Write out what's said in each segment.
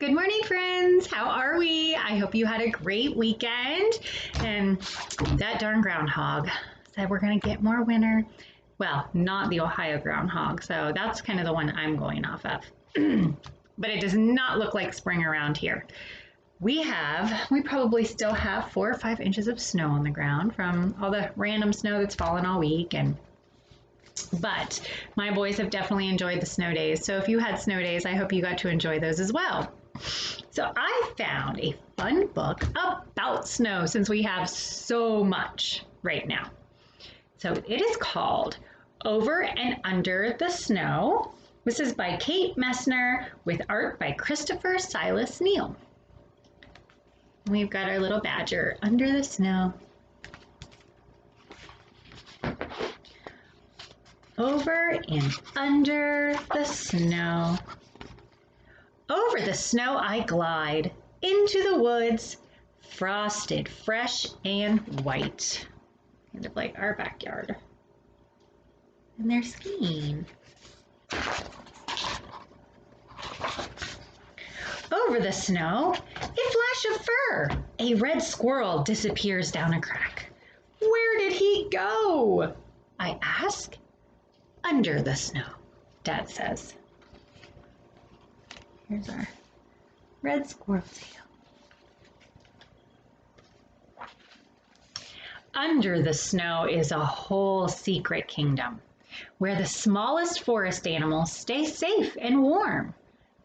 Good morning, friends. How are we? I hope you had a great weekend. And that darn groundhog said we're going to get more winter. Well, not the Ohio groundhog. So that's kind of the one I'm going off of. But it does not look like spring around here. We probably still have 4 or 5 inches of snow on the ground from all the random snow that's fallen all week. But my boys have definitely enjoyed the snow days. So if you had snow days, I hope you got to enjoy those as well. So I found a fun book about snow since we have so much right now. So it is called Over and Under the Snow. This is by Kate Messner with art by Christopher Silas Neal. We've got our little badger under the snow. Over and under the snow. Over the snow I glide, into the woods, frosted, fresh, and white. Kind of like our backyard. And they're skiing. Over the snow, a flash of fur. A red squirrel disappears down a crack. Where did he go? I ask. Under the snow, Dad says. Here's our red squirrel tail. Under the snow is a whole secret kingdom where the smallest forest animals stay safe and warm.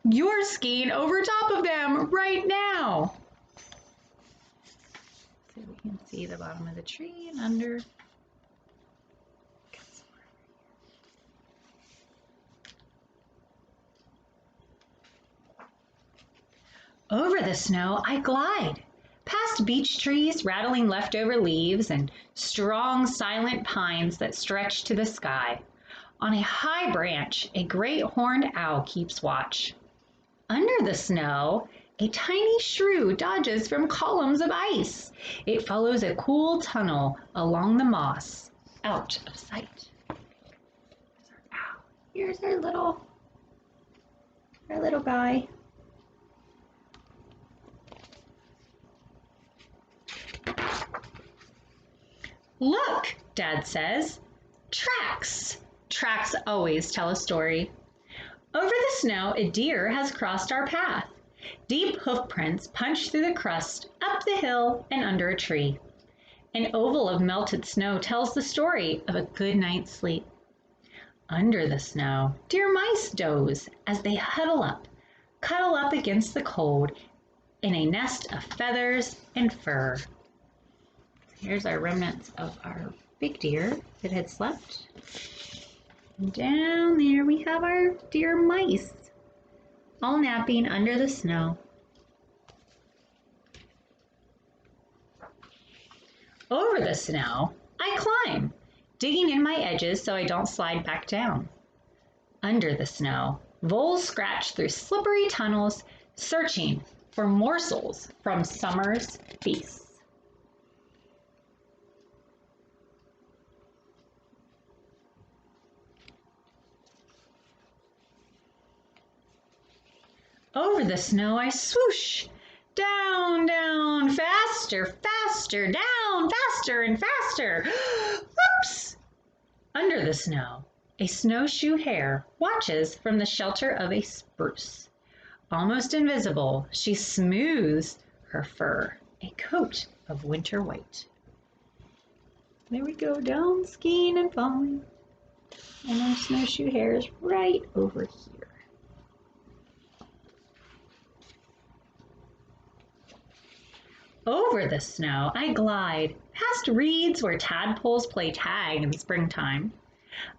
You're skiing over top of them right now. So we can see the bottom of the tree and under. Over the snow I glide, past beech trees rattling leftover leaves and strong silent pines that stretch to the sky. On a high branch, a great horned owl keeps watch. Under the snow, a tiny shrew dodges from columns of ice. It follows a cool tunnel along the moss, out of sight. There's our owl. Here's our little guy. Look, Dad says. Tracks. Tracks always tell a story. Over the snow, a deer has crossed our path. Deep hoof prints punch through the crust, up the hill, and under a tree. An oval of melted snow tells the story of a good night's sleep. Under the snow, dear mice doze as they cuddle up against the cold in a nest of feathers and fur. Here's our remnants of our big deer that had slept. And down there we have our dear mice, all napping under the snow. Over the snow, I climb, digging in my edges so I don't slide back down. Under the snow, voles scratch through slippery tunnels, searching for morsels from summer's feast. Over the snow I swoosh, down, down, faster, faster, down, faster and faster. Whoops! Under the snow, a snowshoe hare watches from the shelter of a spruce. Almost invisible, she smooths her fur, a coat of winter white. There we go, down skiing and falling. And our snowshoe hare is right over here. Over the snow, I glide, past reeds where tadpoles play tag in springtime.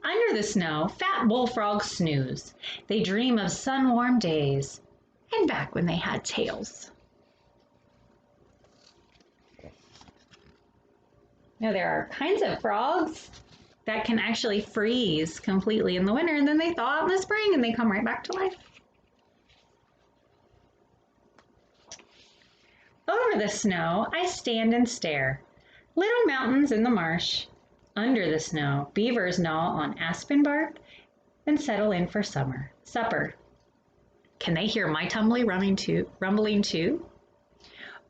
Under the snow, fat bullfrogs snooze. They dream of sun-warm days and back when they had tails. Now, there are kinds of frogs that can actually freeze completely in the winter, and then they thaw out in the spring and they come right back to life. Over the snow, I stand and stare. Little mountains in the marsh. Under the snow, beavers gnaw on aspen bark and settle in for supper. Can they hear my rumbling too?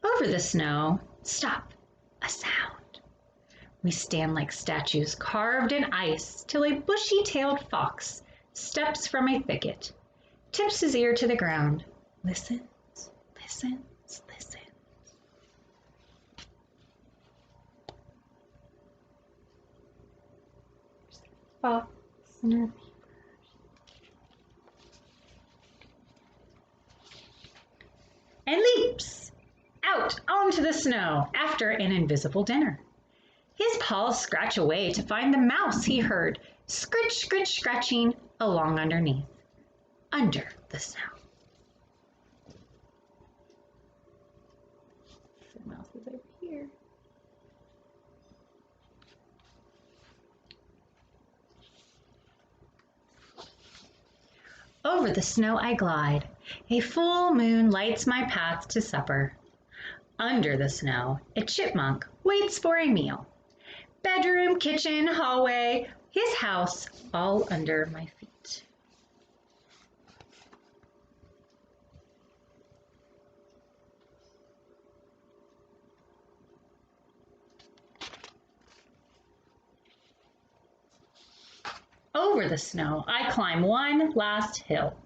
Over the snow, stop, a sound. We stand like statues carved in ice till a bushy-tailed fox steps from a thicket, tips his ear to the ground, listens, listens, listens. Fox and her beavers. And leaps out onto the snow after an invisible dinner. His paws scratch away to find the mouse he heard scritch, scritch, scratching along underneath, under the snow. The mouse is over here. Over the snow I glide. A full moon lights my path to supper. Under the snow, a chipmunk waits for a meal. Bedroom, kitchen, hallway, his house all under my feet. Over the snow, I climb one last hill.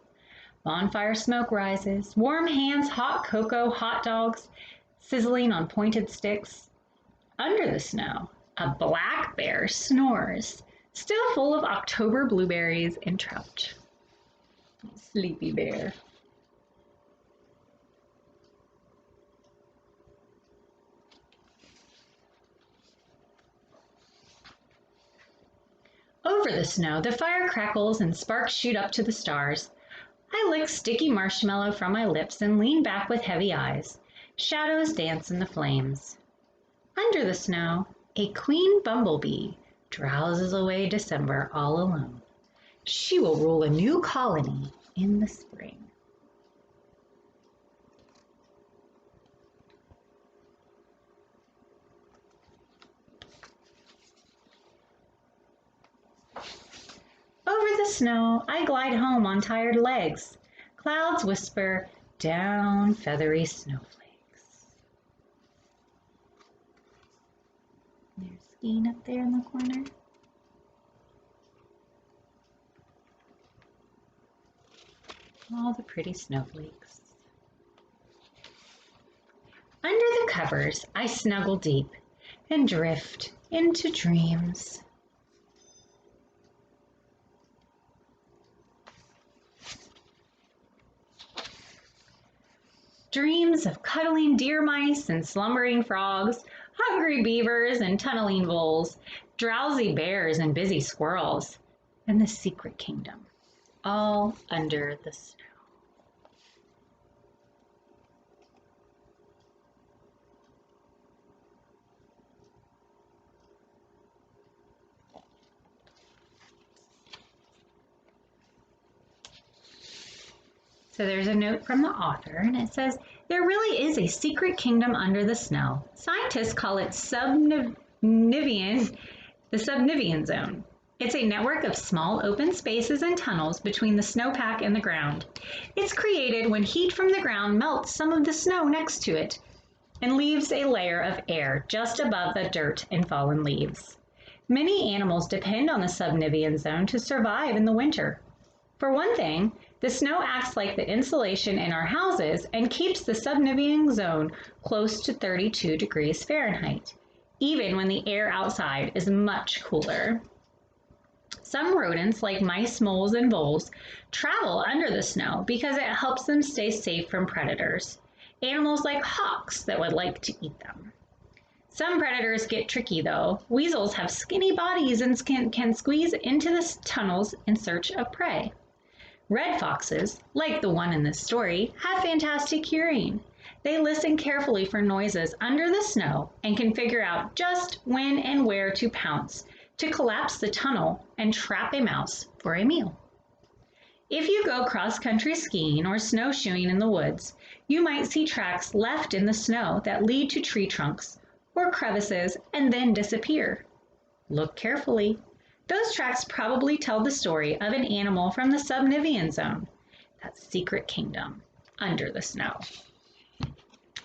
Bonfire smoke rises, warm hands, hot cocoa, hot dogs, sizzling on pointed sticks. Under the snow, a black bear snores, still full of October blueberries and trout. Sleepy bear. Over the snow, the fire crackles and sparks shoot up to the stars. I lick sticky marshmallow from my lips and lean back with heavy eyes. Shadows dance in the flames. Under the snow, a queen bumblebee drowses away December all alone. She will rule a new colony in the spring. Over the snow, I glide home on tired legs. Clouds whisper down feathery snowflakes. There's Skeen up there in the corner. All the pretty snowflakes. Under the covers, I snuggle deep and drift into dreams. Dreams of cuddling deer mice and slumbering frogs, hungry beavers and tunneling voles, drowsy bears and busy squirrels, and the secret kingdom, all under the snow. So there's a note from the author, and it says, there really is a secret kingdom under the snow. Scientists call it the subnivean zone. It's a network of small open spaces and tunnels between the snowpack and the ground. It's created when heat from the ground melts some of the snow next to it and leaves a layer of air just above the dirt and fallen leaves. Many animals depend on the subnivean zone to survive in the winter. For one thing, the snow acts like the insulation in our houses and keeps the subnivean zone close to 32 degrees Fahrenheit, even when the air outside is much cooler. Some rodents, like mice, moles, and voles, travel under the snow because it helps them stay safe from predators, animals like hawks that would like to eat them. Some predators get tricky though. Weasels have skinny bodies and can squeeze into the tunnels in search of prey. Red foxes, like the one in this story, have fantastic hearing. They listen carefully for noises under the snow and can figure out just when and where to pounce to collapse the tunnel and trap a mouse for a meal. If you go cross-country skiing or snowshoeing in the woods, you might see tracks left in the snow that lead to tree trunks or crevices and then disappear. Look carefully. Those tracks probably tell the story of an animal from the subnivean zone. that secret kingdom under the snow.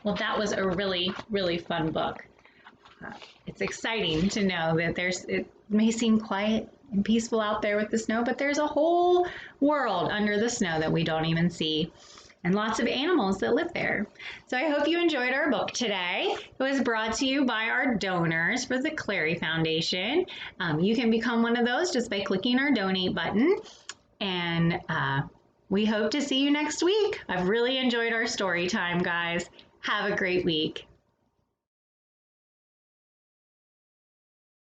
Well, that was a really, really fun book. It's exciting to know that it may seem quiet and peaceful out there with the snow, but there's a whole world under the snow that we don't even see, and lots of animals that live there. So I hope you enjoyed our book today. It was brought to you by our donors for the Clary Foundation. You can become one of those just by clicking our donate button. And we hope to see you next week. I've really enjoyed our story time, guys. Have a great week.